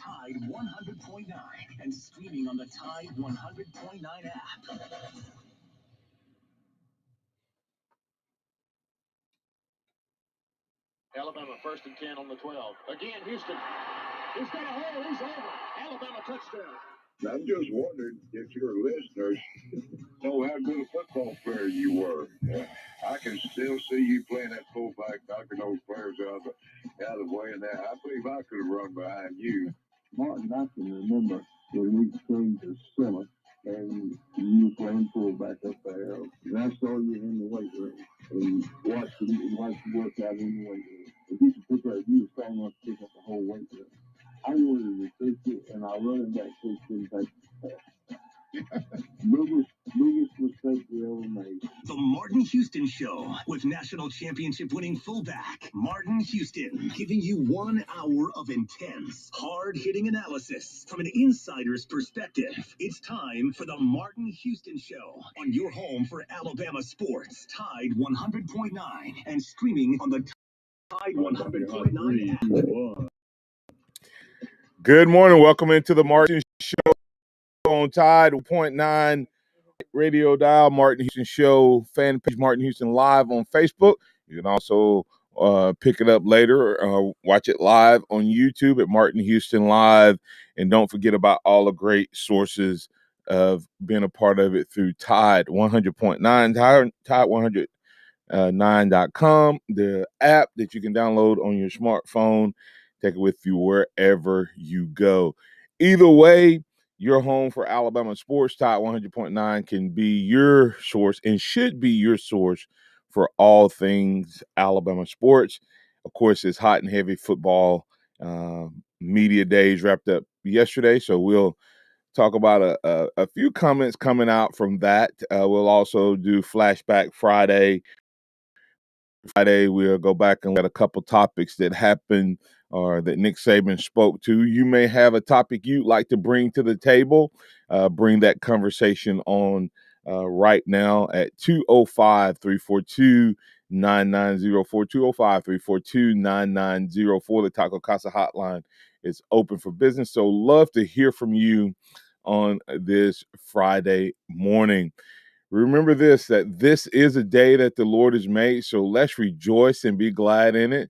Tide 100.9 and streaming on the Tide 100.9 app. Alabama 1st and 10 on the 12. Again, Houston. He's got a hole. He's over. Alabama touchdown. I'm just wondering if your listeners know how good a football player you were. I can still see you playing that fullback, knocking those players out of the way. And that I believe I could have run behind you. Martin, I can remember when we came to summer and you were playing fullback up there. And I saw you in the weight room and watched you work out in the weight room. If you could pick up, you were strong enough to pick up the whole weight room. I wanted to recruit you, and our running back coach didn't take the pass. biggest mistake we ever made. The Martin Houston Show with national championship winning fullback Martin Houston, giving you 1 hour of intense, hard-hitting analysis from an insider's perspective. It's time for the Martin Houston Show on your home for Alabama sports, Tide 100.9 and streaming on the Tide 100.9 app. Good morning. Welcome into the Martin Show on Tide 100.9 radio dial. Martin Houston Show fan page, Martin Houston Live on Facebook. You can also pick it up later, watch it live on YouTube at Martin Houston Live. And don't forget about all the great sources of being a part of it through Tide 100.9, Tide 100.9.com, the app that you can download on your smartphone. Take it with you wherever you go. Either way, your home for Alabama sports. Tide 100.9 can be your source and should be your source for all things Alabama sports. Of course, it's hot and heavy football media days wrapped up yesterday, so we'll talk about a few comments coming out from that. We'll also do Flashback Friday. We'll go back and let a couple topics that happened or that Nick Saban spoke to. You may have a topic you'd like to bring to the table. Bring that conversation on right now at 205-342-9904, 205-342-9904. The Taco Casa hotline is open for business. So love to hear from you on this Friday morning. Remember this, that this is a day that the Lord has made, so let's rejoice and be glad in it.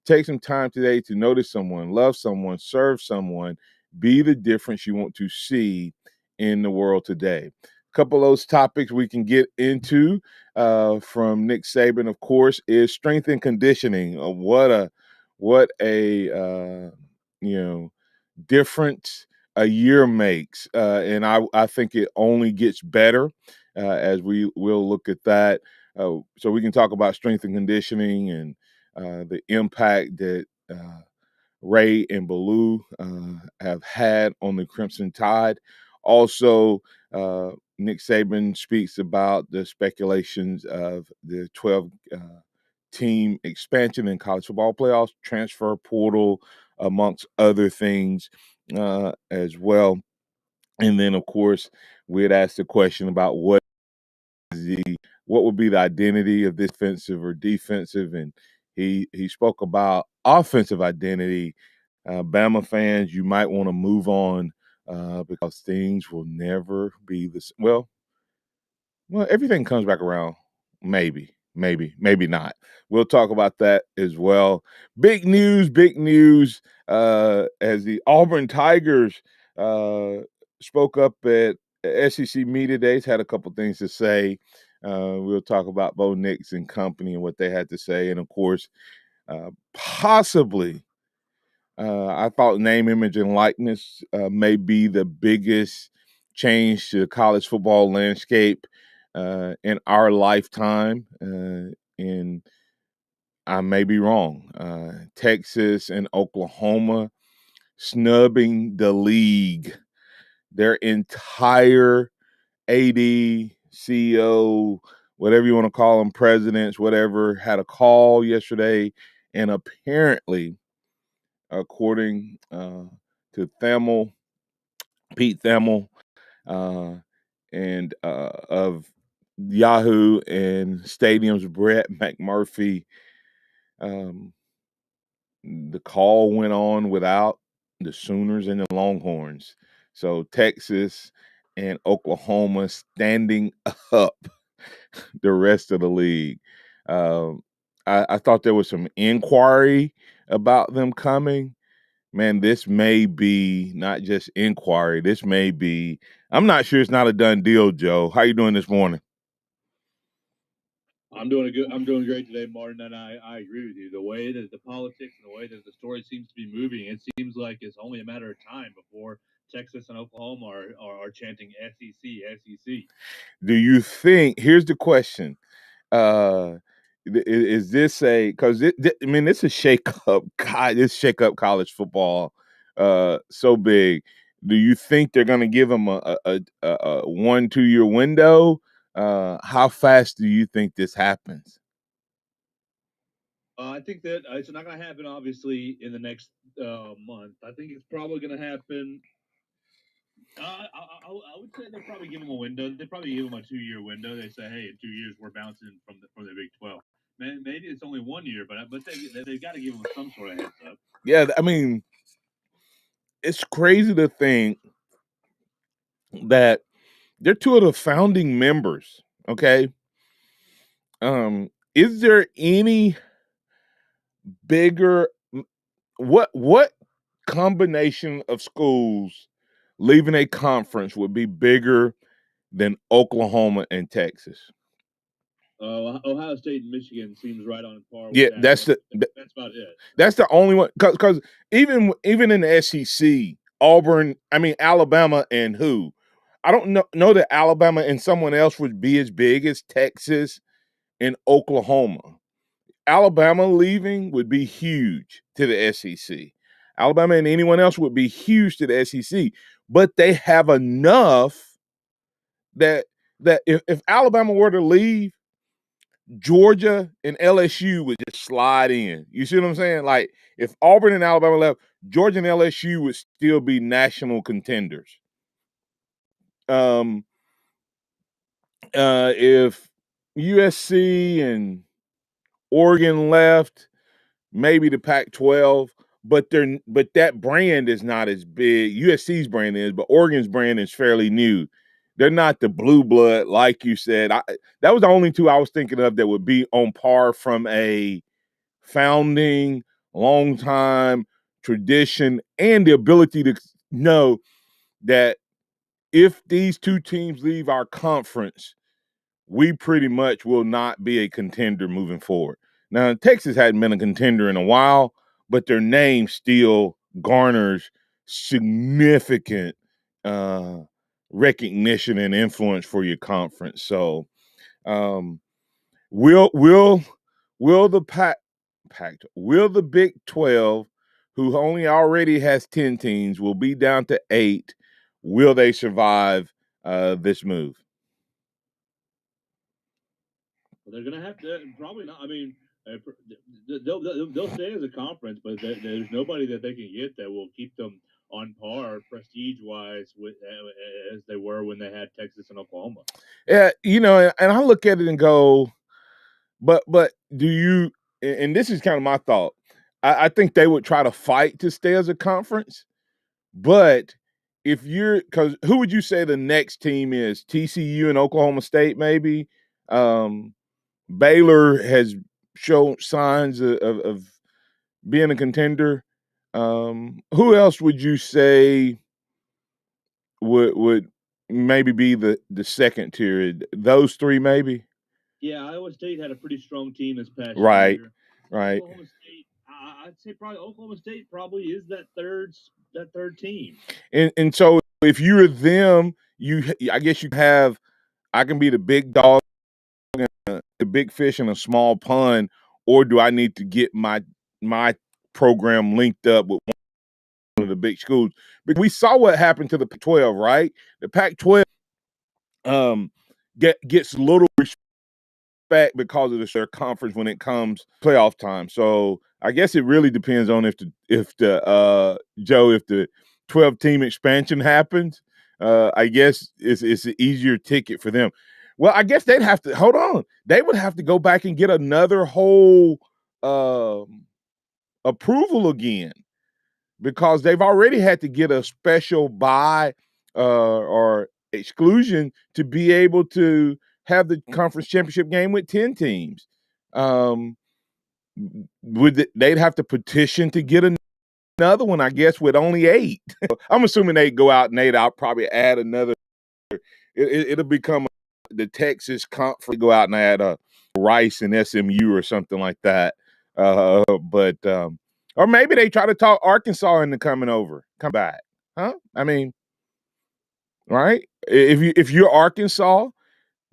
Take some time today to notice someone, love someone, serve someone, be the difference you want to see in the world today. A couple of those topics we can get into from Nick Saban, of course, is strength and conditioning. What a difference a year makes, and I think it only gets better as we will look at that. So we can talk about strength and conditioning and the impact that Ray and Baloo have had on the Crimson Tide. Also, Nick Saban speaks about the speculations of the 12 team expansion in college football playoffs, transfer portal, amongst other things as well. And then, of course, we had asked the question about what would be the identity of this offensive or defensive, and he spoke about offensive identity. Bama fans, you might want to move on because things will never be the same. Well, everything comes back around. Maybe not. We'll talk about that as well. Big news as the Auburn Tigers spoke up at SEC Media Days, had a couple things to say. We'll talk about Bo Nix and company and what they had to say. And, of course, possibly, I thought name, image, and likeness may be the biggest change to the college football landscape in our lifetime. And I may be wrong. Texas and Oklahoma snubbing the league. Their entire AD, CEO, whatever you want to call them, presidents, whatever, had a call yesterday. And apparently, according to Pete Thamel, and of Yahoo and Stadium's Brett McMurphy, the call went on without the Sooners and the Longhorns. So Texas and Oklahoma standing up the rest of the league. Um, I thought there was some inquiry about them coming. Man, this may be not just inquiry. This may be. I'm not sure it's not a done deal, Joe. How you doing this morning? I'm doing great today, Martin, and I agree with you. The way that the politics and the way that the story seems to be moving, it seems like it's only a matter of time before Texas and Oklahoma are chanting SEC, SEC. Do you think? Here's the question: uh, is this a? Because I mean, it's a shakeup. God, this shakeup college football so big. Do you think they're going to give them a 1-2 year window? How fast do you think this happens? I think that it's not going to happen, obviously, in the next month. I think it's probably going to happen. I would say they'll probably give them a window. They probably give them a 2-year window. They say, "Hey, in 2 years we're bouncing from the Big 12." Maybe it's only 1 year, but they got to give them some sort of heads up. Yeah, I mean, it's crazy to think that they're two of the founding members. Okay, is there any bigger? What combination of schools leaving a conference would be bigger than Oklahoma and Texas? Ohio State and Michigan seems right on par with Yeah, that. that's That's about it. That's the only one because even in the SEC, Auburn, I mean Alabama and who? I don't know that Alabama and someone else would be as big as Texas and Oklahoma. Alabama leaving would be huge to the SEC. Alabama and anyone else would be huge to the SEC, but they have enough that if Alabama were to leave, Georgia and LSU would just slide in. You see what I'm saying? Like if Auburn and Alabama left, Georgia and LSU would still be national contenders. If USC and Oregon left, maybe the Pac-12, but that brand is not as big. USC's brand is, but Oregon's brand is fairly new. They're not the blue blood, like you said. That was the only two I was thinking of that would be on par from a founding, long time tradition, and the ability to know that if these two teams leave our conference, we pretty much will not be a contender moving forward. Now, Texas hadn't been a contender in a while, but their name still garners significant recognition and influence for your conference. So, um, will will will the will the Big 12, who only already has 10 teams, will be down to 8? Will they survive this move? They're going to have to probably not. I mean, they'll stay as a conference, but there's nobody that they can get that will keep them on par prestige wise with as they were when they had Texas and Oklahoma. Yeah, and I look at it and go, but do you? And this is kind of my thought. I think they would try to fight to stay as a conference, but if you're, because who would you say the next team is? TCU and Oklahoma State, maybe. Baylor has shown signs of being a contender. Who else would you say would maybe be the second tier? Those three, maybe. Yeah, Iowa State had a pretty strong team this past Right, year. right. Oklahoma State, I'd say probably Oklahoma State probably is that third team. And so if you're them, I guess you have. I can be the big dog, the big fish in a small pond, or do I need to get my program linked up with one of the big schools? Because we saw what happened to the Pac-12, right? The Pac-12 gets little respect because of their conference when it comes playoff time. So I guess it really depends on if the 12-team expansion happens. I guess it's an easier ticket for them. Well, I guess they'd have to hold on. They would have to go back and get another whole approval again, because they've already had to get a special bye or exclusion to be able to have the conference championship game with 10 teams. They'd have to petition to get another one, I guess, with only 8. I'm assuming they go out and 8. I'll probably add another. It'll become the Texas conference. Go out and add a Rice and SMU or something like that. Or maybe they try to talk Arkansas into come back, huh? I mean, right? If you're Arkansas,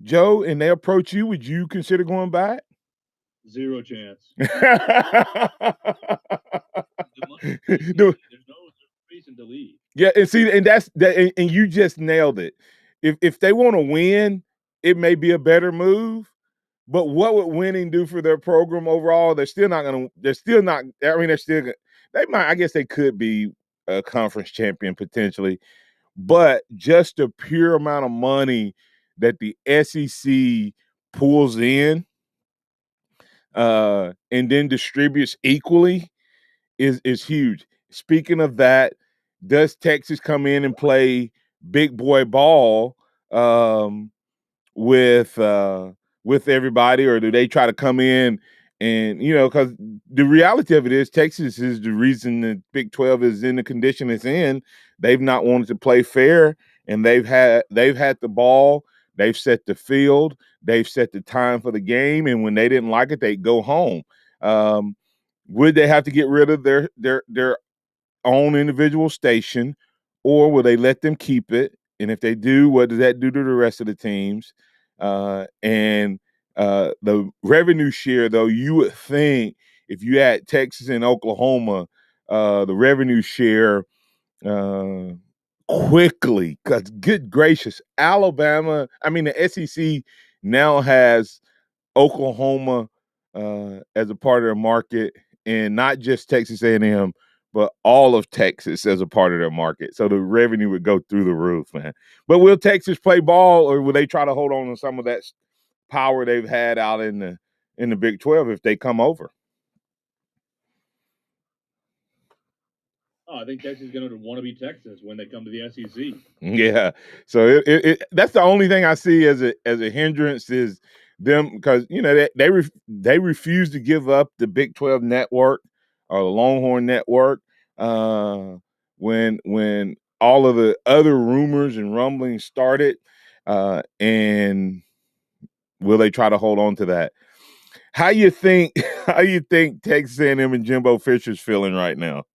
Joe, and they approach you, would you consider going back? 0 chance. There's no reason to leave. Yeah, and see, and that's that, and you just nailed it. If they want to win, it may be a better move. But what would winning do for their program overall? They're still not going to. They're still not. I mean, they're still. They might. I guess they could be a conference champion potentially, but just the pure amount of money that the SEC pulls in, and then distributes equally is huge. Speaking of that, does Texas come in and play big boy ball with everybody, or do they try to come in and because the reality of it is Texas is the reason the Big 12 is in the condition it's in. They've not wanted to play fair, and they've had the ball, they've set the field, they've set the time for the game, and when they didn't like it, they go home. Would they have to get rid of their own individual station, or will they let them keep it? And if they do, what does that do to the rest of the teams? And the revenue share, though, you would think if you add Texas and Oklahoma, the revenue share quickly, because good gracious, Alabama, I mean, the SEC now has Oklahoma as a part of their market, and not just Texas A&M, but all of Texas as a part of their market. So the revenue would go through the roof, man. But will Texas play ball, or will they try to hold on to some of that power they've had out in the Big 12 if they come over? Oh, I think Texas is going to want to be Texas when they come to the SEC. Yeah, so that's the only thing I see as a hindrance is them, because they refuse to give up the Big 12 network or the Longhorn network when all of the other rumors and rumblings started, and will they try to hold on to that? How you think Texas A&M and Jimbo Fisher's feeling right now?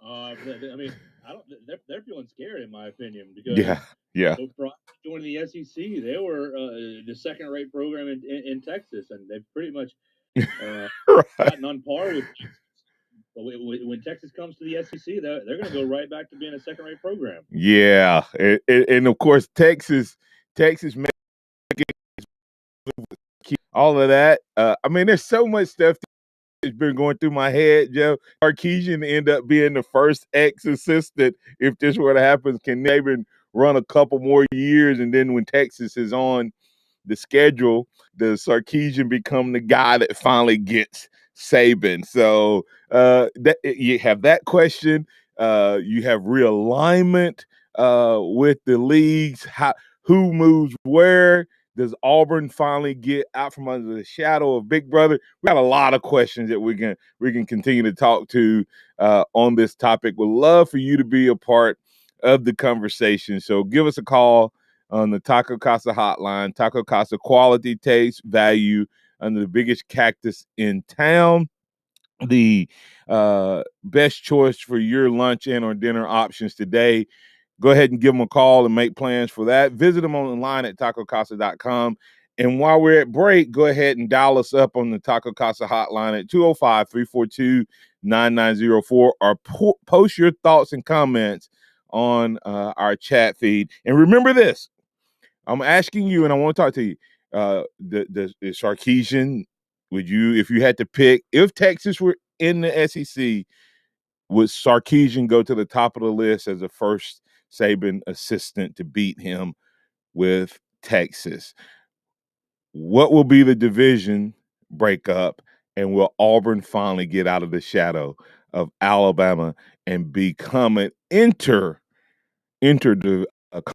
I mean, they're feeling scared, in my opinion, because yeah. prior to joining the SEC, they were the second-rate program in Texas, and they've pretty much Right. gotten on par with Texas. But when Texas comes to the SEC, they're going to go right back to being a second-rate program. Yeah, and of course Texas all of that. I mean, there's so much stuff that's been going through my head, Joe. Sarkisian end up being the first ex-assistant. If this were to happen, can maybe run a couple more years, and then when Texas is on the schedule, does Sarkisian become the guy that finally gets Saban? So that you have that question. You have realignment with the leagues. Who moves where? Does Auburn finally get out from under the shadow of Big Brother? We got a lot of questions that we can continue to talk to on this topic. Would love for you to be a part of the conversation. So give us a call on the Taco Casa hotline. Taco Casa, quality, taste, value, under the biggest cactus in town. The best choice for your lunch and or dinner options today. Go ahead and give them a call and make plans for that. Visit them online at tacocasa.com. And while we're at break, go ahead and dial us up on the Taco Casa hotline at 205-342-9904, or post your thoughts and comments on our chat feed. And remember this, I'm asking you, and I want to talk to you. The Sarkisian, would you, if you had to pick, if Texas were in the SEC, would Sarkisian go to the top of the list as a first Saban assistant to beat him with Texas? What will be the division breakup, And will Auburn finally get out of the shadow of Alabama and become an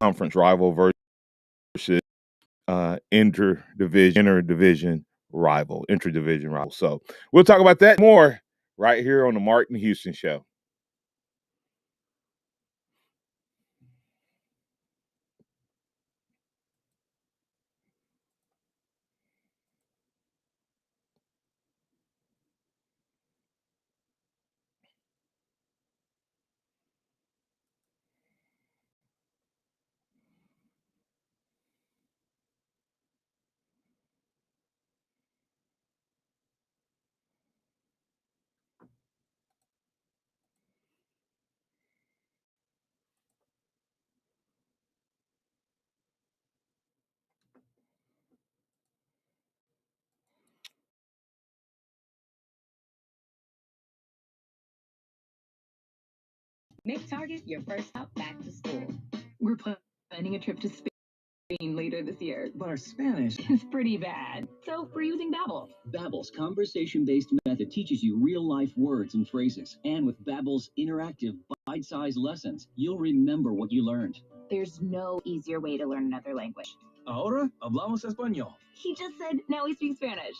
conference rival versus interdivision rival? So we'll talk about that more right here on the Martin Houston Show. Make Target your first stop back to school. We're planning a trip to Spain later this year, but our Spanish is pretty bad. So we're using Babbel. Babbel's conversation-based method teaches you real-life words and phrases. And with Babbel's interactive, bite-sized lessons, you'll remember what you learned. There's no easier way to learn another language. Ahora hablamos español. He just said now he speaks Spanish.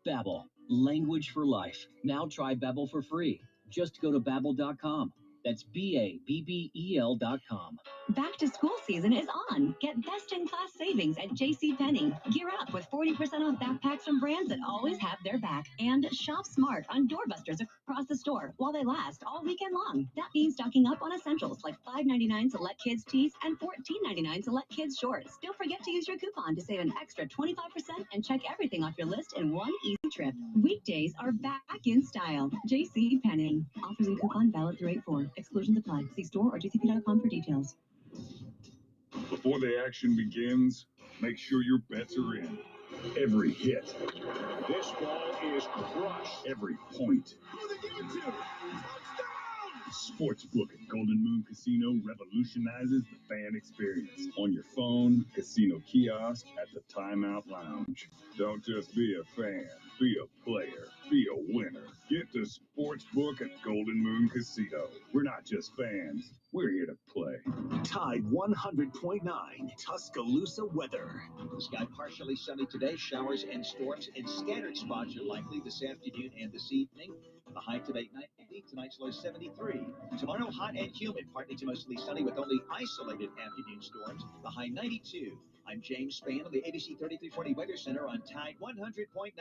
Babbel, language for life. Now try Babbel for free. Just go to Babbel.com. That's Babbel.com. Back to school season is on. Get best-in-class savings at JCPenney. Gear up with 40% off backpacks from brands that always have their back. And shop smart on doorbusters across the store while they last all weekend long. That means stocking up on essentials like $5.99 select kids tees and $14.99 select kids shorts. Don't forget to use your coupon to save an extra 25% and check everything off your list in one easy trip. Weekdays are back in style. JCPenney. Offers and coupon valid through 8/4. Exclusions apply. See store or jcp.com for details. Before the action begins, make sure your bets are in. Every hit. This ball is crushed. Every point. Who they give it to? Touchdown! Sportsbook at Golden Moon Casino revolutionizes the fan experience. On your phone, casino kiosk, at the Timeout Lounge. Don't just be a fan. Be a player. Be a winner. Get to Sportsbook at Golden Moon Casino. We're not just fans. We're here to play. Tide 100.9 Tuscaloosa weather. The sky partially sunny today. Showers and storms in scattered spots are likely this afternoon and this evening. The high today 90, tonight's low 73. Tomorrow hot and humid, partly to mostly sunny with only isolated afternoon storms. The high 92. I'm James Spann of the ABC 3340 Weather Center on Tide 100.9.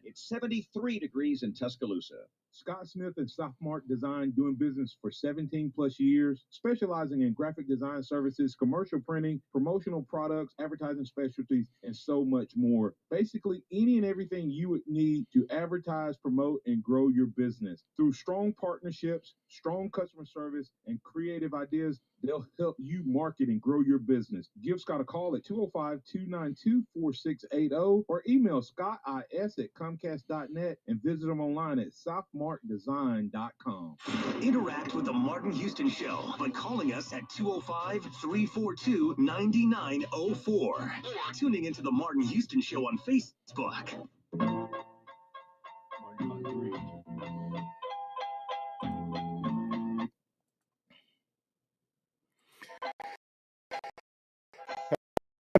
It's 73 degrees in Tuscaloosa. Scott Smith and Sophomart Design, doing business for 17 plus years, specializing in graphic design services, commercial printing, promotional products, advertising specialties, and so much more. Basically, any and everything you would need to advertise, promote, and grow your business. Through strong partnerships, strong customer service, and creative ideas, they'll help you market and grow your business. Give Scott a call at 205-292-4680 or email scottis@comcast.net and visit them online at sophmartdesign.com. Interact with the Martin Houston Show by calling us at 205-342-9904 or tuning into the Martin Houston Show on Facebook.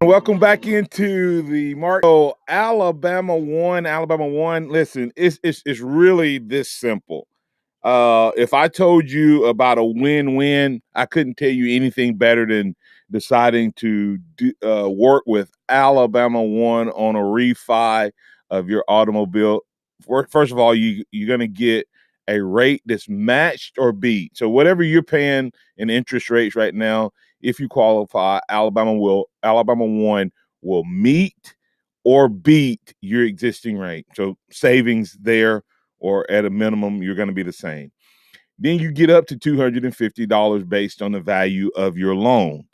Welcome back into the Martin. Alabama won. Listen, it's really this simple. If I told you about a win-win, I couldn't tell you anything better than deciding to work with Alabama One on a refi of your automobile. First of all, you're going to get a rate that's matched or beat. So whatever you're paying in interest rates right now, if you qualify, Alabama One will meet or beat your existing rate. So savings there, or at a minimum, you're going to be the same. Then you get up to $250 based on the value of your loan,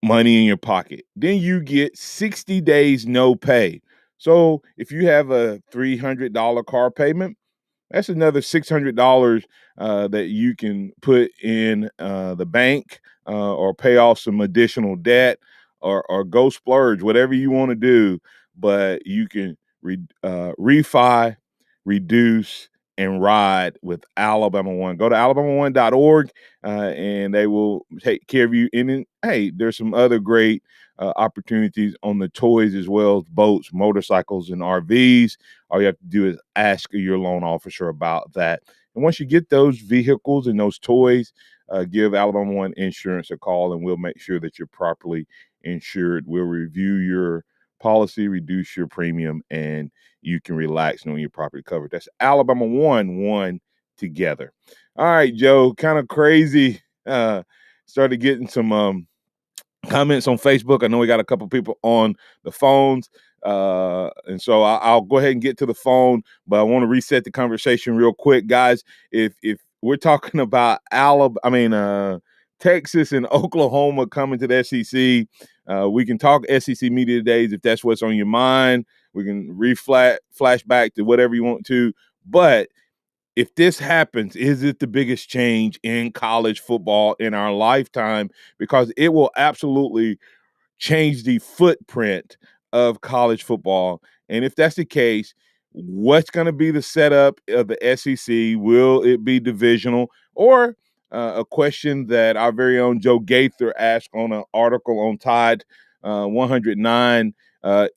money in your pocket. Then you get 60 days no pay. So if you have a $300 car payment, that's another $600 that you can put in the bank or pay off some additional debt or go splurge, whatever you want to do. But you can refi, reduce, and ride with Alabama One. Go to alabama1.org, and they will take care of you. And then, hey, there's some other great opportunities on the toys as well, boats, motorcycles, and RVs. All you have to do is ask your loan officer about that. And once you get those vehicles and those toys, give Alabama One Insurance a call, and we'll make sure that you're properly insured. We'll review your policy, reduce your premium, and you can relax knowing your property covered. That's Alabama One together. All right, Joe, kind of crazy. Started getting some comments on Facebook. I know we got a couple people on the phones. And so I'll go ahead and get to the phone, but I want to reset the conversation real quick, guys. If we're talking about Texas and Oklahoma coming to the SEC, we can talk SEC Media Days if that's what's on your mind. We can flash back to whatever you want to, but if this happens, is it the biggest change in college football in our lifetime? Because it will absolutely change the footprint of college football. And if that's the case, what's going to be the setup of the SEC? Will it be divisional? Or a question that our very own Joe Gaither asked on an article on Tide 109,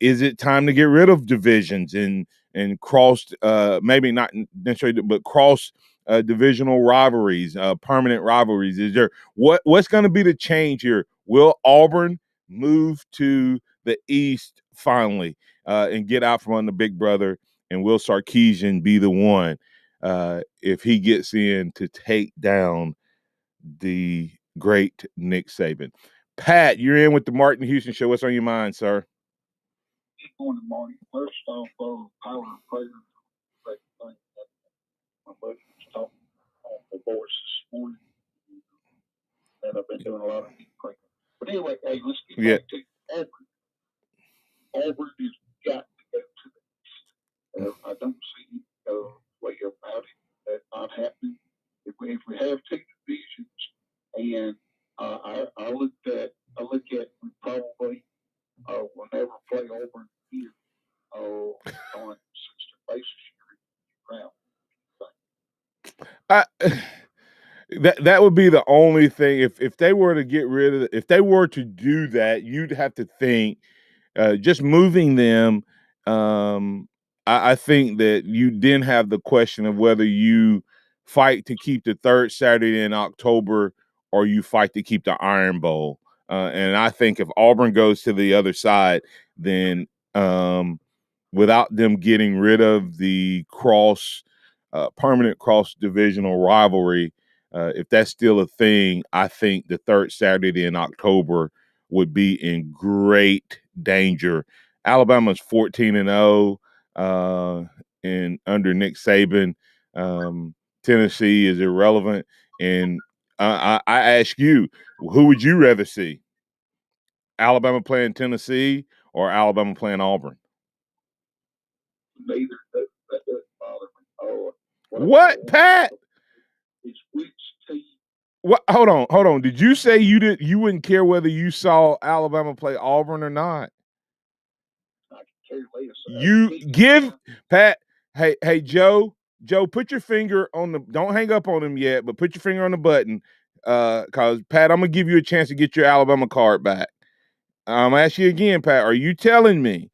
is it time to get rid of divisions and cross, maybe not necessarily, but cross divisional rivalries, permanent rivalries? Is there what's going to be the change here? Will Auburn move to the East finally and get out from under Big Brother, and will Sarkisian be the one if he gets in to take down the great Nick Saban? Pat, you're in with the Martin Houston Show. What's on your mind, sir? Good morning, Martin. First off, power and prayer. Great thing. My buddy was talking on the voice this morning, and I've been doing a lot of praying. But anyway, hey, let's get back to Auburn. Auburn has got to go to the East. I don't see a way about it. That's not happening. If we have two divisions, and I look at we probably will never play Auburn here on sister basis round. That would be the only thing. If they were to get rid of if they were to do that, you'd have to think just moving them. I think that you then have the question of whether you fight to keep the third Saturday in October or you fight to keep the Iron Bowl. And I think if Auburn goes to the other side, then without them getting rid of the permanent cross divisional rivalry, if that's still a thing, I think the third Saturday in October would be in great danger. Alabama's 14-0 and under Nick Saban. Tennessee is irrelevant. And I ask you, who would you rather see? Alabama playing Tennessee or Alabama playing Auburn? Neither. That doesn't bother me. What, Pat? It's which team. What? Hold on. Did you say you wouldn't care whether you saw Alabama play Auburn or not? I can care less. You give Pat. Hey, Joe, put your finger on the. Don't hang up on him yet, but put your finger on the button, cause Pat, I'm gonna give you a chance to get your Alabama card back. I'm gonna ask you again, Pat. Are you telling me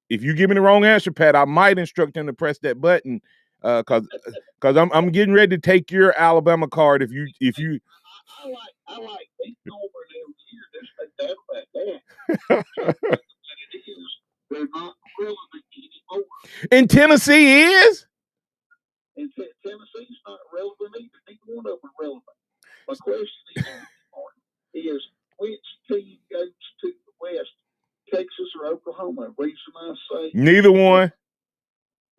if you give me the wrong answer, Pat, I might instruct him to press that button, cause I'm getting ready to take your Alabama card if you. I like beating Auburn every year. There's no doubt about that. They're not relevant anymore. And Tennessee is? And Tennessee's not relevant either. Neither one of them are relevant. My question is which team goes to the West, Texas or Oklahoma? The reason I say neither one.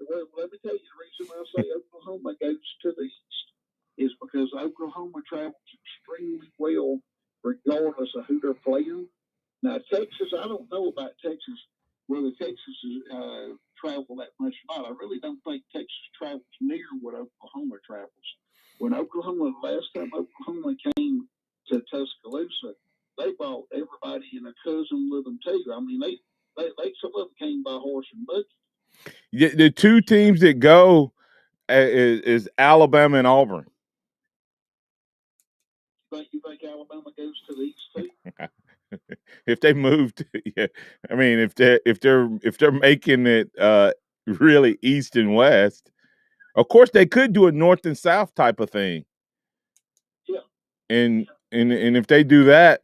Well, let me tell you the reason I say Oklahoma goes to the East is because Oklahoma travels extremely well regardless of who they're playing. Now, Texas, I don't know about Texas, whether Texas travel that much or not. I really don't think Texas travels near what Oklahoma travels. When last time Oklahoma came to Tuscaloosa, they brought everybody and a cousin with them too. I mean, they some of them came by horse and buggy. The two teams that go is Alabama and Auburn. You think Alabama goes to the East too? If they moved, yeah. I mean, if they're making it really East and West, of course they could do a North and South type of thing. Yeah. And if they do that,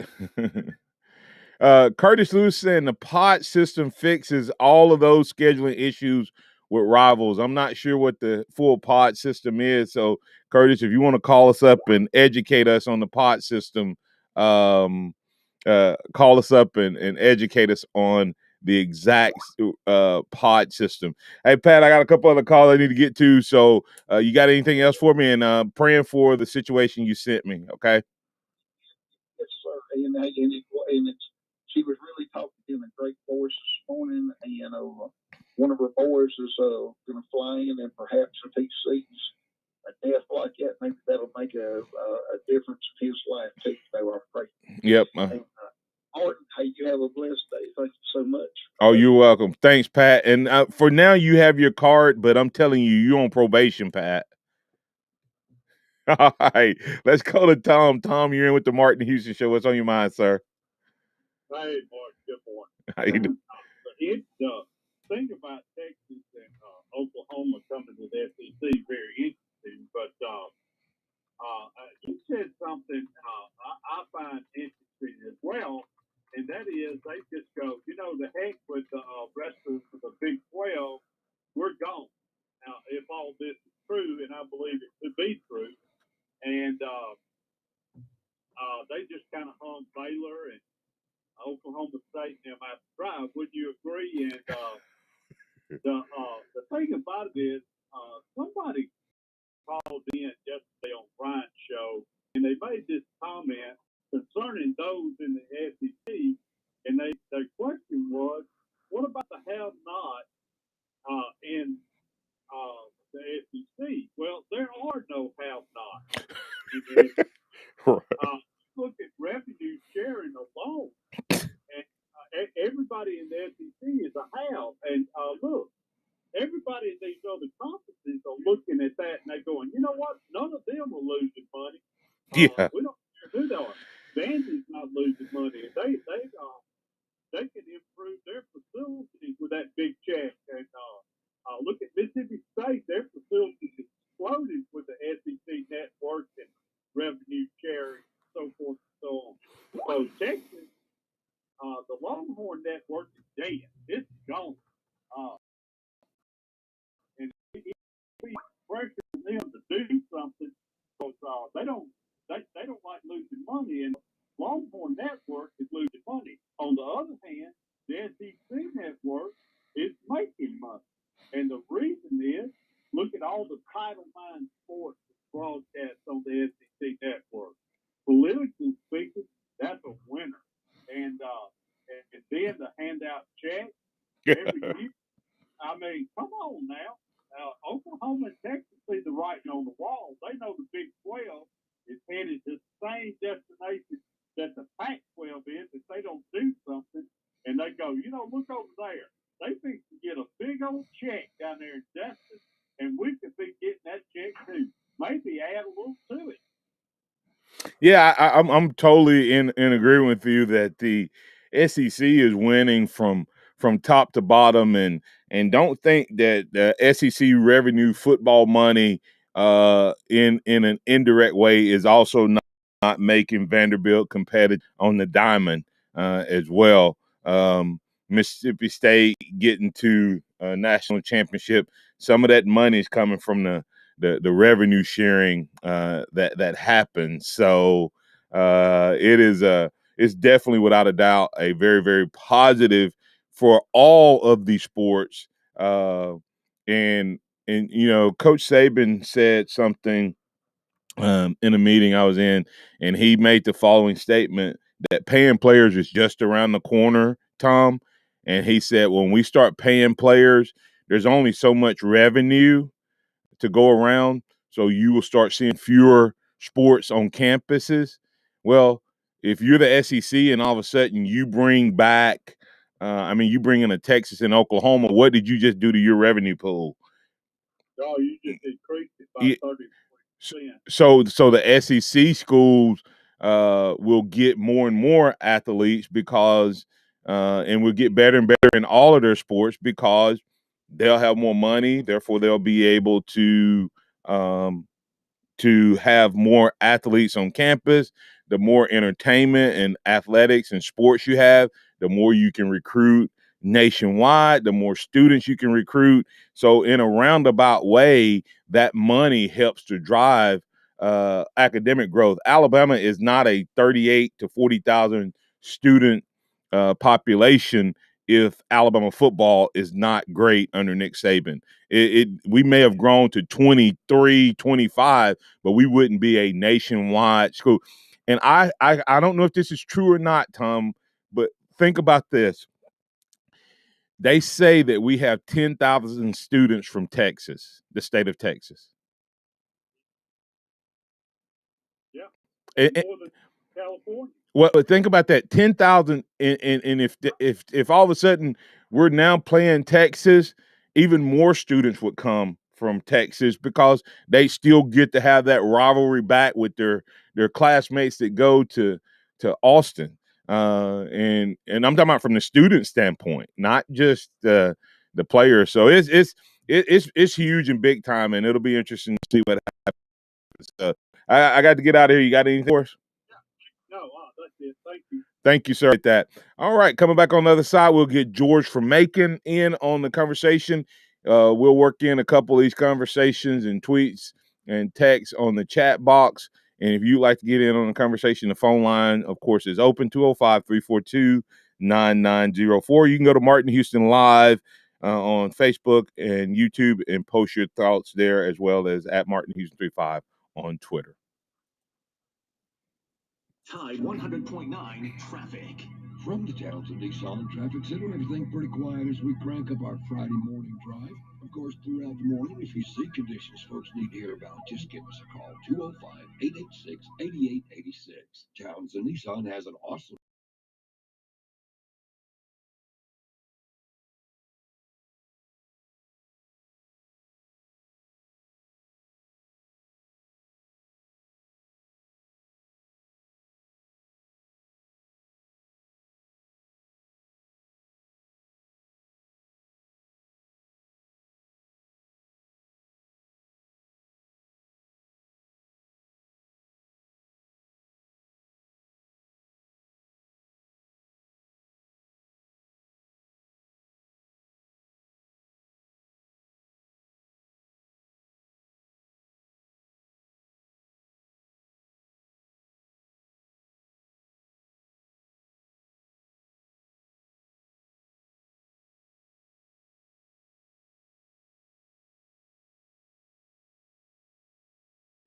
Curtis Lewis saying the pod system fixes all of those scheduling issues with rivals. I'm not sure what the full pod system is. So, Curtis, if you want to call us up and educate us on the pod system, call us up and educate us on the exact pod system. Hey, Pat, I got a couple other calls I need to get to. So, you got anything else for me? And praying for the situation you sent me, okay? Yes, sir. She was really talking in a great voice this morning, and one of her boys is going to fly in, and perhaps if he sees a death like that, maybe that'll make a difference in his life too. So I pray. Yep. Martin, hey, you have a blessed day. Thank you so much. Oh, you're welcome. Thanks, Pat. And for now, you have your card, but I'm telling you, you're on probation, Pat. All right, let's go to Tom. Tom, you're in with the Martin Houston Show. What's on your mind, sir? Hey, Mark. Good morning. How you doing? Think about Texas and Oklahoma coming to the SEC, very interesting. But you said something I find interesting as well, and that is they just go, the heck with the rest of the Big 12, we're gone. Now, if all this is true, and I believe it to be true, and they just kind of hung Baylor and Oklahoma State and them out to dry. Would you agree? And the thing about it is, somebody called in yesterday on Brian's show, and they made this comment concerning those in the SEC, and their question was, what about the have-not in the SEC? Well, there are no have-nots. Look at revenue sharing alone, and everybody in the SEC is a have. And look, everybody in these other conferences are looking at that and they're going, you know what? None of them are losing money. Yeah. We don't care who they are. Vandy's not losing money. They can improve their facilities with that big check. And look at Mississippi State; their facilities exploded with the SEC network and revenue sharing, so forth and so on. So Texas, the Longhorn network is dead. It's gone. And we pressure them to do something because they don't like losing money, and Longhorn network is losing money. On the other hand, the SEC network is making money, and the reason is look at all the Title IX sports broadcast on the SEC network. Politically speaking, that's a winner, and then to hand out checks every year. I mean, come on now. Oklahoma and Texas see the writing on the wall. They know the Big 12 is headed to the same destination that the Pac-12 is if they don't do something. And they go, look over there. They think to get a big old check down there in Destin, and we could be getting that check too. Maybe add a little to it. Yeah, I'm totally in agreement with you that the SEC is winning from top to bottom, and don't think that the SEC revenue football money in an indirect way is also not making Vanderbilt competitive on the diamond as well. Mississippi State getting to a national championship. Some of that money is coming from the revenue sharing that happens. So it's definitely without a doubt a very, very positive for all of these sports. And Coach Saban said something in a meeting I was in, and he made the following statement that paying players is just around the corner, Tom. And he said, when we start paying players, there's only so much revenue to go around. So you will start seeing fewer sports on campuses. Well, if you're the SEC and all of a sudden you bring back I mean, you bring in a Texas and Oklahoma. What did you just do to your revenue pool? Oh, you just increased it by Yeah. 30%. So the SEC schools will get more and more athletes because, and will get better and better in all of their sports because they'll have more money. Therefore, they'll be able um, to have more athletes on campus. The more entertainment and athletics and sports you have, the more you can recruit nationwide, the more students you can recruit. So, in a roundabout way, that money helps to drive academic growth. Alabama is not a 38 to 40,000 student population if Alabama football is not great under Nick Saban. We may have grown to 23, 25, but we wouldn't be a nationwide school. And I don't know if this is true or not, Tom, but think about this. They say that we have 10,000 students from Texas, the state of Texas. Yeah, And, more than California. well, think about that, 10,000, and if all of a sudden we're now playing Texas, even more students would come from Texas because they still get to have that rivalry back with their classmates that go to Austin. And I'm talking about from the student standpoint, not just the players. So it's huge and big time, and it'll be interesting to see what happens. I got to get out of here. You got anything for us? No, that's it. Thank you. Thank you, sir. That. All right, coming back on the other side, we'll get George from Macon in on the conversation. We'll work in a couple of these conversations and tweets and texts on the chat box. And if you'd like to get in on the conversation, the phone line, of course, is open 205-342-9904. You can go to Martin Houston Live on Facebook and YouTube and post your thoughts there, as well as at Martin Houston 35 on Twitter. Tide 100.9 traffic. From the Townsend Nissan Traffic Center, everything pretty quiet as we crank up our Friday morning drive. Of course, throughout the morning, if you see conditions folks need to hear about, just give us a call, 205-886-8886. Townsend Nissan has an awesome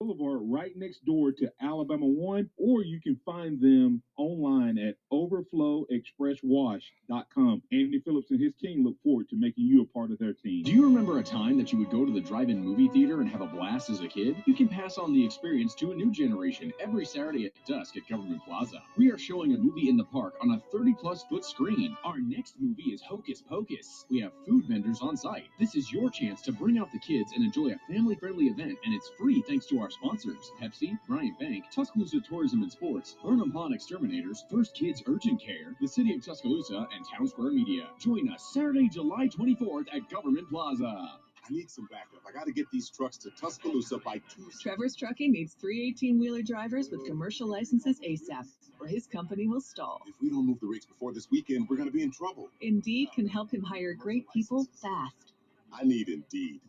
Boulevard right next door to Alabama 1, or you can find them online at overflowexpresswash.com. Andy Phillips and his team look forward to making you a part of their team. Do you remember a time that you would go to the drive-in movie theater and have a blast as a kid? You can pass on the experience to a new generation every Saturday at dusk at Government Plaza. We are showing a movie in the park on a 30-plus foot screen. Our next movie is Hocus Pocus. We have food vendors on site. This is your chance to bring out the kids and enjoy a family-friendly event, and it's free thanks to our sponsors, Pepsi, Bryant Bank, Tuscaloosa Tourism and Sports, Burnham Pond Exterminators, First Kids Urgent Care, the City of Tuscaloosa, and Town Square Media. Join us Saturday, July 24th at Government Plaza. I need some backup. I got to get these trucks to Tuscaloosa by Tuesday. Trevor's Trucking needs 3 18-wheeler drivers with commercial licenses ASAP, or his company will stall. If we don't move the rigs before this weekend, we're going to be in trouble. Indeed can help him hire great people fast. I need Indeed.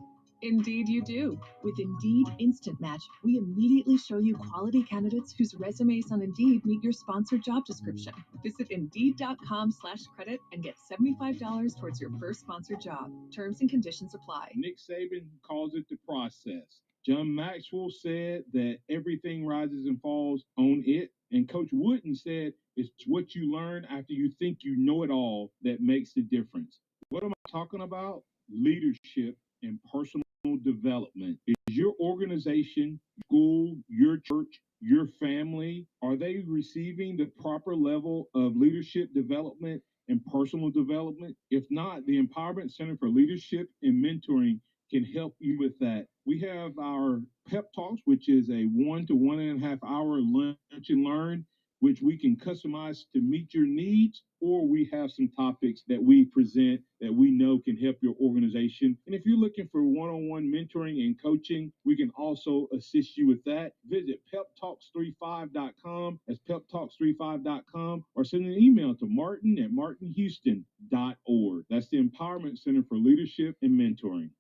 Indeed you do. With Indeed Instant Match, we immediately show you quality candidates whose resumes on Indeed meet your sponsored job description. Visit Indeed.com/credit and get $75 towards your first sponsored job. Terms and conditions apply. Nick Saban calls it the process. John Maxwell said that everything rises and falls on it. And Coach Wooden said it's what you learn after you think you know it all that makes the difference. What am I talking about? Leadership and personal development. Is your organization, school, your church, your family, are they receiving the proper level of leadership development and personal development? If not, the Empowerment Center for Leadership and Mentoring can help you with that. We have our pep talks, which is a 1 to 1.5 hour lunch and learn, which we can customize to meet your needs, or we have some topics that we present that we know can help your organization. And if you're looking for one-on-one mentoring and coaching, we can also assist you with that. Visit peptalks35.com. That's peptalks35.com, or send an email to martin@martinhouston.org. That's the Empowerment Center for Leadership and Mentoring.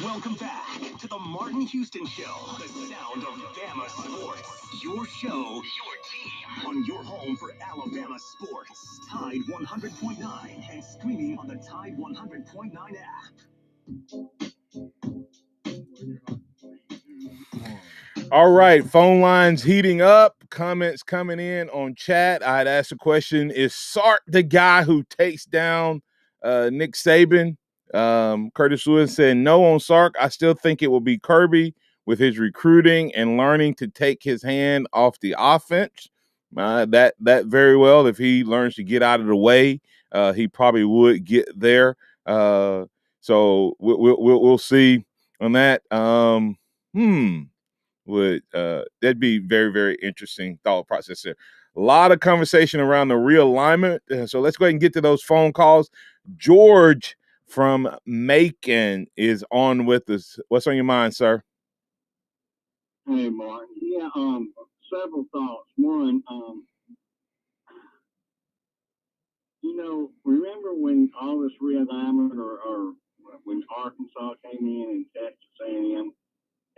Welcome back to the Martin Houston Show, the sound of Bama sports. Your show, your team, on your home for Alabama sports. Tide 100.9 and streaming on the Tide 100.9 app. All right, phone lines heating up, comments coming in on chat. I'd ask a question: is Sark the guy who takes down Nick Saban? Curtis Lewis said no on Sark. I still think it will be Kirby with his recruiting and learning to take his hand off the offense. That very well, if he learns to get out of the way, he probably would get there. So we'll see on that. That'd be very, very interesting thought process there. A lot of conversation around the realignment. So let's go ahead and get to those phone calls. George from Macon is on with us. What's on your mind, sir? Hey, Martin. Yeah, several thoughts. One, remember when all this realignment or when Arkansas came in and Texas A&M,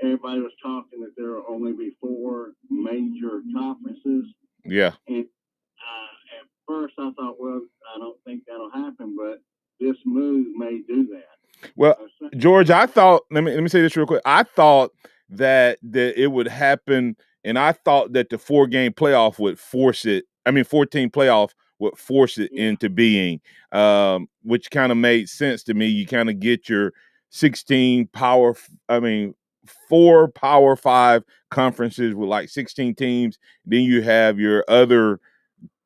everybody was talking that there will only be 4 major conferences. Yeah. And at first I thought, well, I don't think that'll happen, but this move may do that. Well, George, I thought, let me say this real quick. I thought that it would happen, and I thought that the 4-game playoff would force it. 14 playoff would force it into being, which kind of made sense to me. You kind of get your 16 4 Power 5 conferences with like 16 teams. Then you have your other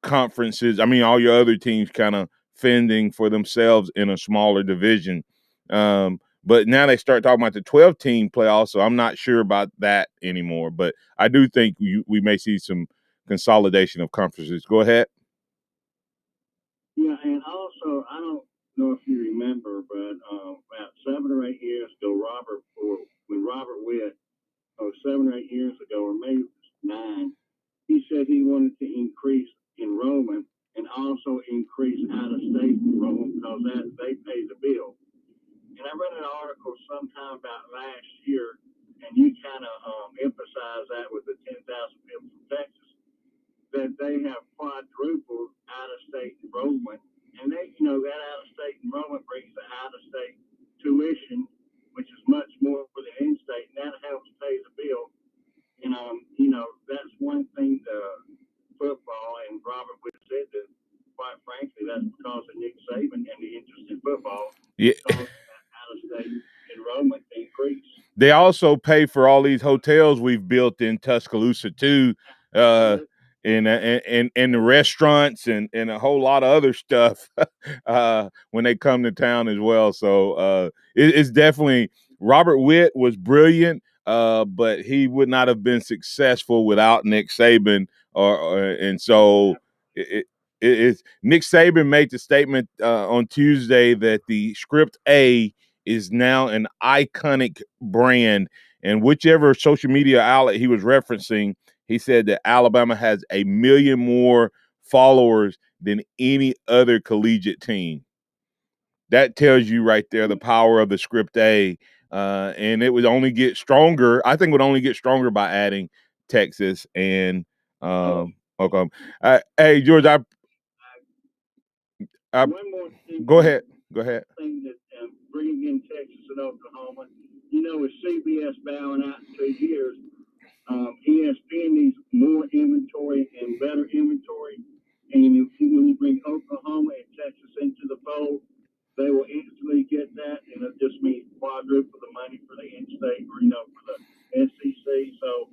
conferences. All your other teams kind of fending for themselves in a smaller division. But now they start talking about the 12-team playoffs, so I'm not sure about that anymore. But I do think we may see some consolidation of conferences. Go ahead. Yeah, and also, I don't know if you remember, but about 7 or 8 years ago, when Robert Witt, 7 or 8 years ago, or maybe 9, he said he wanted to increase enrollment and also increase out-of-state enrollment because they pay the bill. And I read an article sometime about last year, and you kind of emphasize that with the 10,000 people from Texas, that they have quadrupled out-of-state enrollment. And that out-of-state enrollment brings the out-of-state tuition, which is much more for the in-state, and that helps pay the bill. And, that's one thing football, and Robert would have said that, quite frankly, that's because of Nick Saban and the interest in football. Yeah. Out-of-state enrollment increase. They also pay for all these hotels we've built in Tuscaloosa too, and the restaurants and a whole lot of other stuff when they come to town as well. So it's definitely, Robert Witt was brilliant, but he would not have been successful without Nick Saban. And so it's Nick Saban made the statement on Tuesday that the Script A is now an iconic brand. And whichever social media outlet he was referencing, he said that Alabama has 1 million more followers than any other collegiate team. That tells you right there the power of the Script A. And it would only get stronger. I think it would only get stronger by adding Texas and Oklahoma. Hey, George, One more thing. Go ahead. Thing that bringing in Texas and Oklahoma, with CBS bowing out in 2 years, ESPN needs more inventory and better inventory. And when you bring Oklahoma and Texas into the fold, they will instantly get that, and it just means quadruple the money for the in-state or for the SEC. So,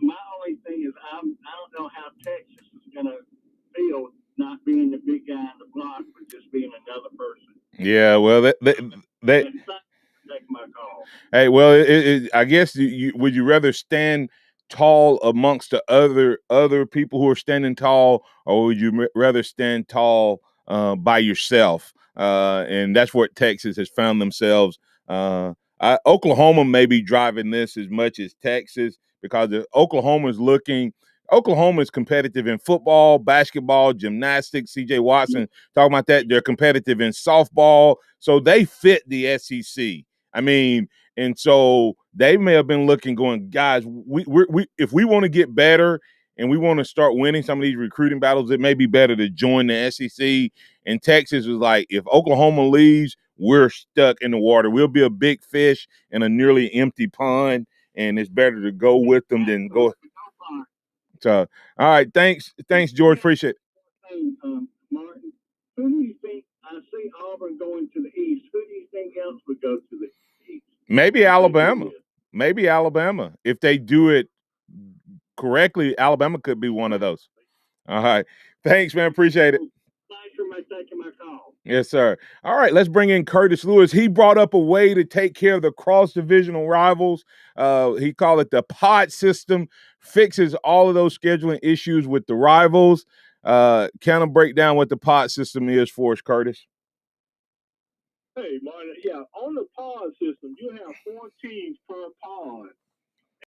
my only thing is I don't know how Texas is going to feel not being the big guy in the block for just being another person. Yeah, well, they Take my call. hey, well, I guess would you rather stand tall amongst the other people who are standing tall, or would you rather stand tall by yourself? And that's what Texas has found themselves. Oklahoma may be driving this as much as Texas because Oklahoma is competitive in football, basketball, gymnastics. C.J. Watson talking about that. They're competitive in softball, so they fit the SEC. I mean, and so they may have been looking, going, guys, we if we want to get better and we want to start winning some of these recruiting battles, it may be better to join the SEC. And Texas was like, if Oklahoma leaves, we're stuck in the water. We'll be a big fish in a nearly empty pond, and it's better to go with them than go. So, all right, thanks, George. Appreciate it. Hey, Martin, who do you think? I see Auburn going to the East. Who do you think else would go to the East? Maybe Alabama. Maybe Alabama. If they do it correctly, Alabama could be one of those. All right. Thanks, man. Appreciate it. Thanks for taking my call. Yes, sir. All right, let's bring in Curtis Lewis. He brought up a way to take care of the cross-divisional rivals. He called it the pod system. Fixes all of those scheduling issues with the rivals. Kind of break down what the pod system is for us, Curtis. Hey, Martin. Yeah, on the pod system, you have 4 teams per pod.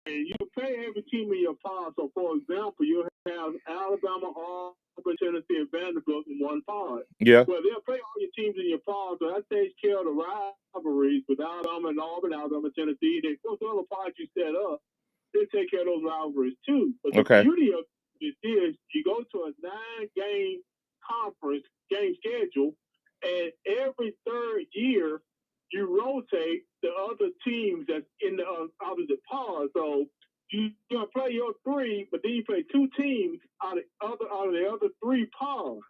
And you play every team in your pod. So, for example, you have Alabama, Auburn, Tennessee, and Vanderbilt in one pod. Yeah. Well, they'll play all your teams in your pod, so that takes care of the rivalries with Alabama and Auburn, Alabama, Tennessee. Then, of course, the other pods you set up, they take care of those rivalries too. But the beauty of it is you go to a 9-game conference game schedule, and every third year you rotate the other teams that's in the opposite pod. So you're gonna play your 3, but then you play 2 teams out of the other 3 pods.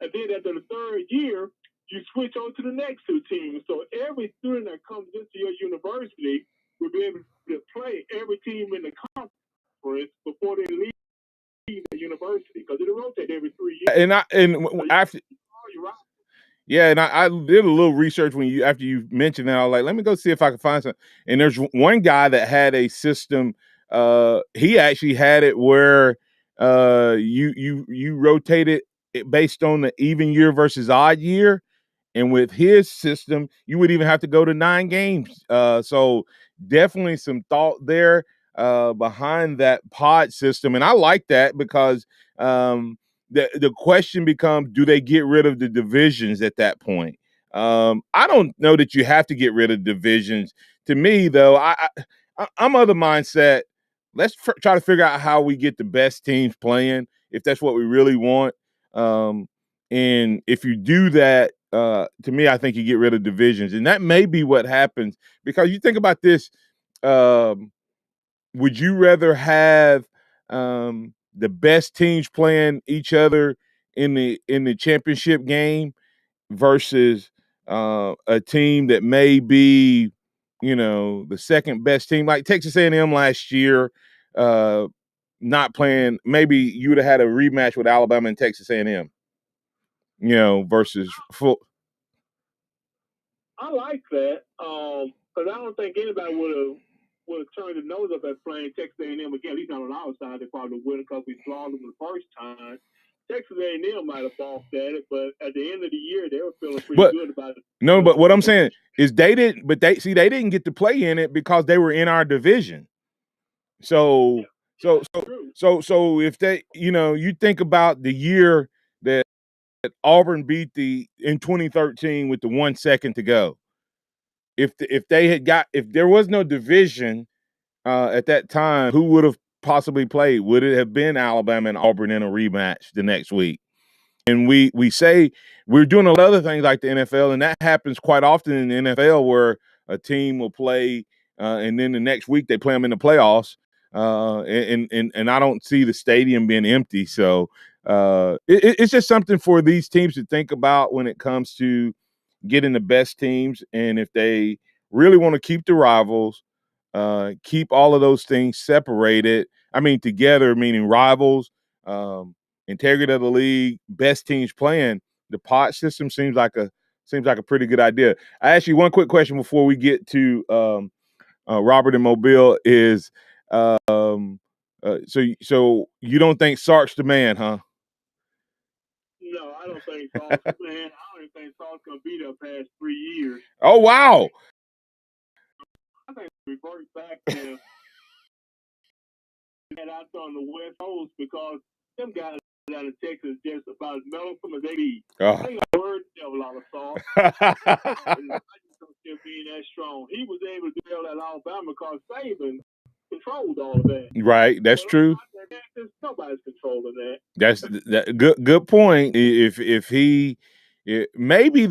And then after the third year, you switch over to the next 2 teams. So every student that comes into your university will be able to play every team in the conference before they leave the university, because it'll rotate every 3 years. After. Yeah, and I did a little research after you mentioned that. I was like, let me go see if I can find something. And there's one guy that had a system. He actually had it where you rotate it based on the even year versus odd year. And with his system, you would even have to go to 9 games. So definitely some thought there behind that pod system. And I like that because the question becomes, do they get rid of the divisions at that point? I don't know that you have to get rid of divisions. To me, though, I'm of the mindset, let's try to figure out how we get the best teams playing, if that's what we really want. And if you do that, to me, I think you get rid of divisions. And that may be what happens, because you think about this. Would you rather have the best teams playing each other in the championship game versus a team that may be, the second best team, like Texas A&M last year, not playing? Maybe you would have had a rematch with Alabama and Texas A&M, versus full. I like that, because I don't think anybody would have turned their nose up at playing Texas A&M again. At least not on our side. They probably would, because we flawed them the first time. Texas A&M might have balked at it, but at the end of the year, they were feeling pretty good about it. No, but what I'm saying is they didn't get to play in it because they were in our division. So if they, you think about the year that Auburn beat in 2013 with the 1 second to go. If there was no division at that time, who would have possibly played? Would it have been Alabama and Auburn in a rematch the next week? And we say we're doing a lot of other things like the NFL, and that happens quite often in the NFL, where a team will play and then the next week they play them in the playoffs. And I don't see the stadium being empty. So it's just something for these teams to think about when it comes to getting the best teams. And if they really want to keep the rivals, keep all of those things separated, together, meaning rivals, integrity of the league, best teams playing, the pod system seems like a pretty good idea. I ask you one quick question before we get to Robert and Mobile is so you don't think Sark's the man, huh? No, I don't think Sark's the man. I don't even think Sark's going to be there past 3 years. Oh, wow. I think we revert back to that out there on the West Coast because them guys out of Texas just about as meddlesome as they be. Oh. They got word devil out of Sark. And I just don't see him being that strong. He was able to do that at Alabama because Saban controlled all of that. Right, that's true. Nobody's controlling that. That's good point. If he maybe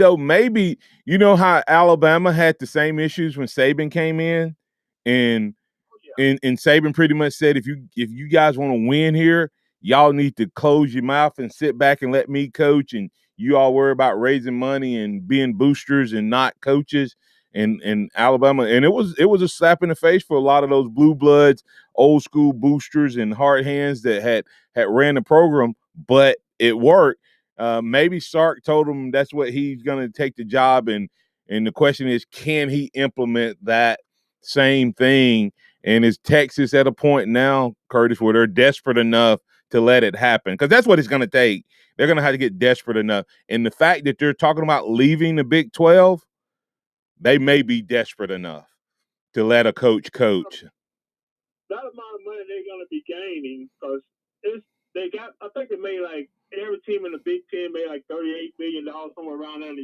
you know how Alabama had the same issues when Saban came in, and Saban pretty much said if you guys want to win here, y'all need to close your mouth and sit back and let me coach, and you all worry about raising money and being boosters and not coaches. And Alabama, and it was a slap in the face for a lot of those blue bloods, old school boosters and hard hands that had ran the program, but it worked. Maybe Sark told him that's what he's going to take the job, and the question is, can he implement that same thing? And is Texas at a point now, Curtis, where they're desperate enough to let it happen? Because that's what it's going to take. They're going to have to get desperate enough. And the fact that they're talking about leaving the Big 12, they may be desperate enough to let a coach. That amount of money they're going to be gaining because I think they made like every team in the Big Ten made like $38 million somewhere around there, and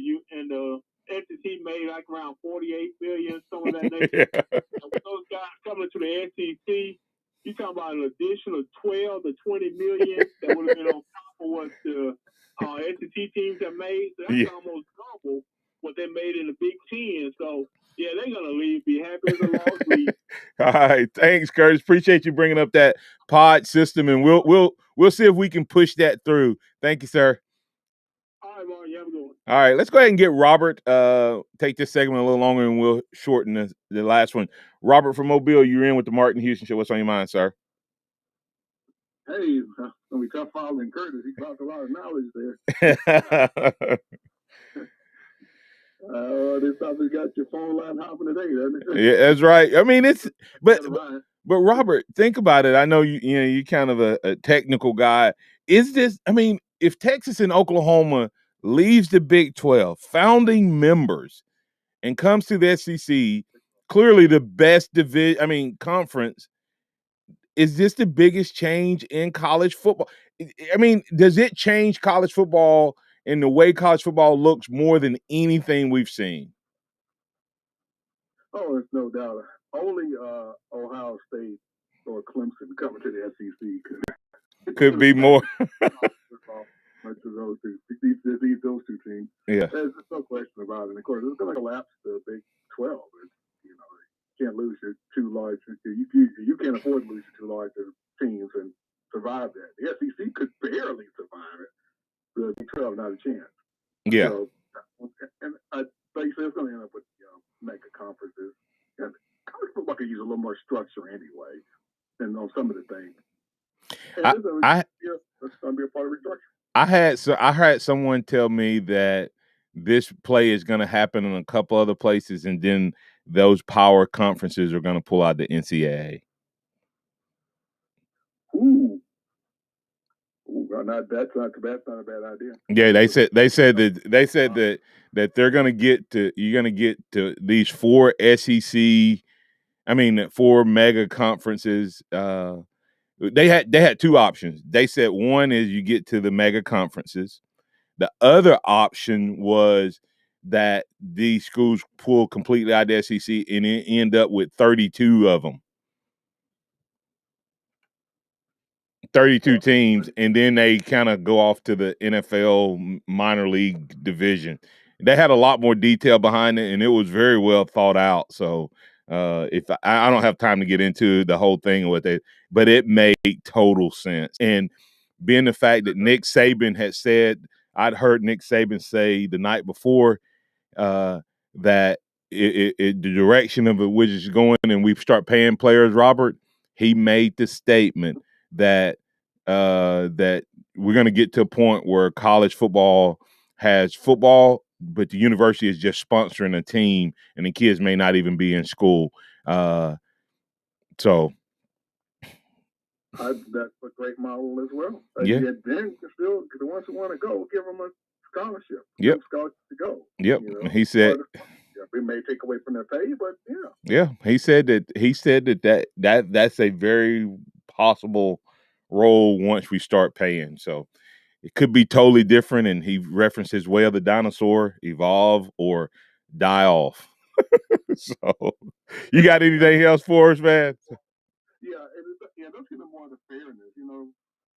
the SEC made like around $48 million, somewhere that nature. With those guys coming to the SEC, you're talking about an additional 12 to 20 million that would have been on top of what the SEC teams have made. So that's almost double what they made in the Big Ten. So yeah, they're gonna leave. Be happy as a lost lead. All right, thanks, Curtis. Appreciate you bringing up that pod system, and we'll see if we can push that through. Thank you, sir. All right, Mark, you have a good one. All right, let's go ahead and get Robert. Take this segment a little longer, and we'll shorten the last one. Robert from Mobile, you're in with the Martin Houston Show. What's on your mind, sir? Hey, it's gonna be tough following Curtis. He talked a lot of knowledge there. This probably got your phone line hopping today, doesn't it? Yeah, that's right. I mean, it's but Robert, think about it. I know you're kind of a technical guy. Is this? I mean, if Texas and Oklahoma leaves the Big 12, founding members, and comes to the SEC, clearly the best conference. Is this the biggest change in college football? I mean, does it change college football in the way college football looks more than anything we've seen? Oh, it's no doubt. Only Ohio State or Clemson coming to the SEC could be more. Much of those two teams. Yeah, there's no question about it. And of course, it's going to collapse the Big 12. You can't lose your two large. You can't afford to lose your two large teams and survive that. The SEC could barely survive it. The Big 12, not a chance. Yeah. So, and like you said, it's going to end up with mega conferences. And college football could use a little more structure anyway, and on some of the things. And it's going to be a part of restructure. I had someone tell me that this play is going to happen in a couple other places, and then those power conferences are going to pull out the NCAA. Ooh, that's not a bad idea. Yeah, they said that they're going to get to these four four mega conferences. They had two options. They said one is you get to the mega conferences. The other option was that these schools pull completely out of the SEC and end up with 32 of them. 32 teams, and then they kind of go off to the NFL minor league division. They had a lot more detail behind it, and it was very well thought out. So if I don't have time to get into the whole thing with it, but it made total sense. And being the fact that Nick Saban had said, I'd heard Nick Saban say the night before that the direction of it which is going, and we start paying players, Robert, he made the statement that that we're going to get to a point where college football has football, but the university is just sponsoring a team, and the kids may not even be in school. So That's a great model as well. yeah, Then still the ones who want to go, give them a scholarship. yep, Scholarship to go. yep. He said, It may take away from their pay, but yeah, he said that's a very possible role once we start paying. So it could be totally different. And he referenced his way of the dinosaur, evolve or die off. So you got anything else for us, man? Let's get more of the fairness.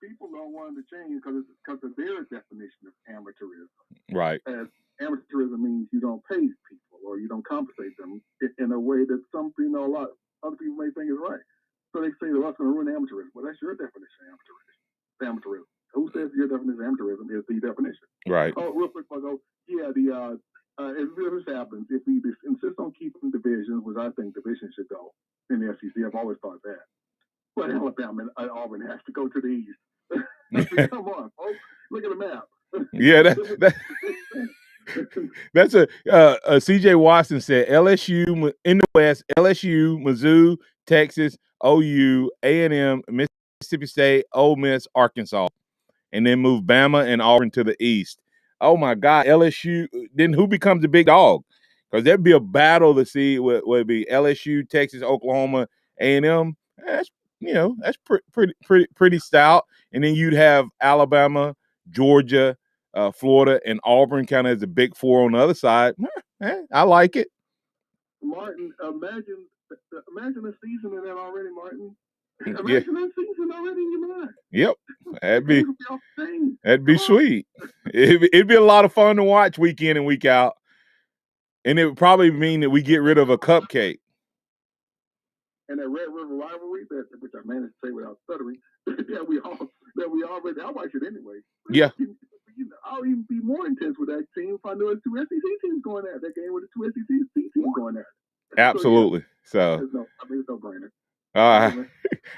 People don't want to change because of their definition of amateurism. Right. As amateurism means you don't pay people or you don't compensate them in a way that a lot other people may think is right. So they say, well, that's going to ruin amateurism. Well, that's your definition of amateurism. Who says your definition of amateurism is the definition? Right. Oh, real quick, if this happens, if we insist on keeping divisions, which I think divisions should go in the SEC, I've always thought that. But Alabama and Auburn has to go to the East. Come on, folks. Look at the map. Yeah, that's a CJ Watson said LSU in the West, LSU, Mizzou, Texas, OU, A&M, Mississippi State, Ole Miss, Arkansas, and then move Bama and Auburn to the East. Oh my God, LSU. Then who becomes the big dog? Because there'd be a battle to see what would be LSU, Texas, Oklahoma, A&M. That's pretty stout. And then you'd have Alabama, Georgia, Florida, and Auburn kind of as the big four on the other side. I like it. Martin, imagine a season in that already, Martin. Imagine that season already in your mind. Yep, that'd be sweet. It'd be a lot of fun to watch week in and week out, and it would probably mean that we get rid of a cupcake. And that Red River rivalry, which I managed to say without stuttering, that we already, I'll watch it anyway. Yeah. I'll even be more intense with that team if I know it's two SEC teams going at that game with the two SEC teams going at it. Absolutely. So it's no brainer. All right.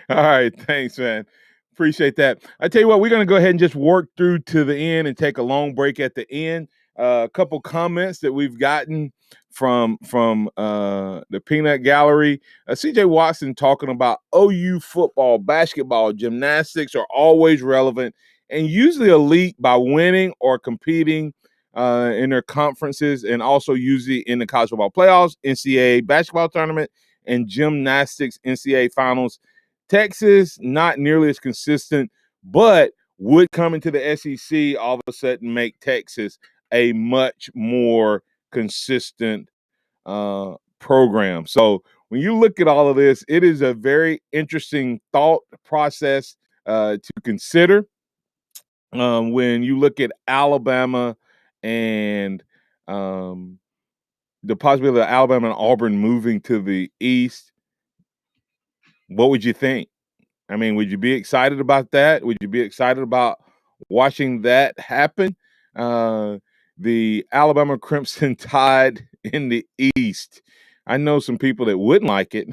All right. Thanks, man. Appreciate that. I tell you what, we're going to go ahead and just work through to the end and take a long break at the end. A couple comments that we've gotten from the Peanut Gallery. CJ Watson talking about OU football, basketball, gymnastics are always relevant and usually elite by winning or competing in their conferences, and also usually in the college football playoffs, NCAA basketball tournament, and gymnastics NCAA finals. Texas, not nearly as consistent, but would come into the SEC all of a sudden make Texas a much more consistent program. So when you look at all of this, it is a very interesting thought process to consider. When you look at Alabama and the possibility of Alabama and Auburn moving to the East, what would you think? I mean, would you be excited about that? Would you be excited about watching that happen? The Alabama Crimson Tide in the East. I know some people that wouldn't like it.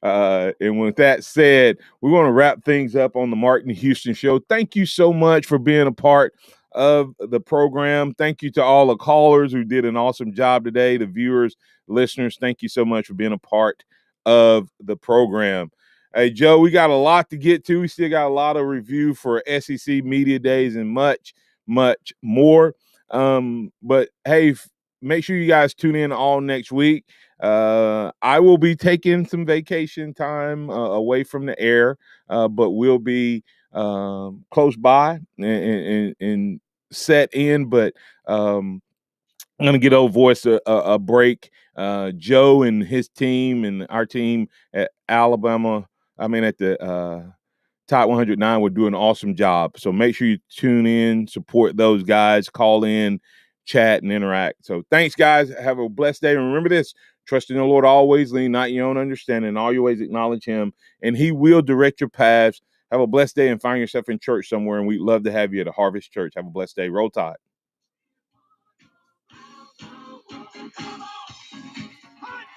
And with that said, we want to wrap things up on the Martin Houston Show. Thank you so much for being a part of the program. Thank you to all the callers who did an awesome job today, the viewers, listeners. Thank you so much for being a part of the program. Hey, Joe, we got a lot to get to. We still got a lot of review for SEC Media Days and much, much more. But hey, make sure you guys tune in all next week. I will be taking some vacation time away from the air, but we'll be close by and set in. But I'm going to get old voice a break. Joe and his team and our team at Alabama, at the Top 109 will do an awesome job. So make sure you tune in, support those guys, call in, chat, and interact. So thanks, guys. Have a blessed day. And remember this, trust in the Lord always, lean not your own understanding. In all your ways acknowledge him, and he will direct your paths. Have a blessed day and find yourself in church somewhere, and we'd love to have you at a Harvest Church. Have a blessed day. Roll Tide.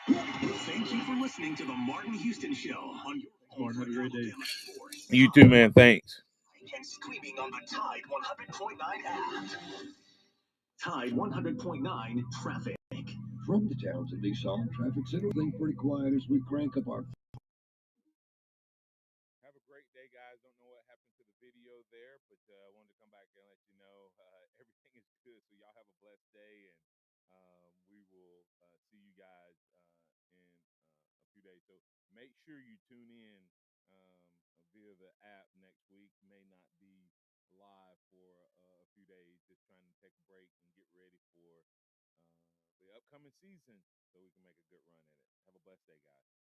Thank you for listening to the Martin Houston Show on your home for Alabama sports. You too, man. Thanks. And streaming on the Tide 100.9 app. Tide 100.9 traffic. From the Townsend Nissan Traffic Center, things pretty quiet as we crank up our. Have a great day, guys. Don't know what happened to the video there, but I wanted to come back and let you know everything is good. So y'all have a blessed day, and we will see you guys in a few days. So make sure you tune in via the app next week. May not be live for a few days, just trying to take a break and get ready for the upcoming season so we can make a good run at it. Have a blessed day, guys.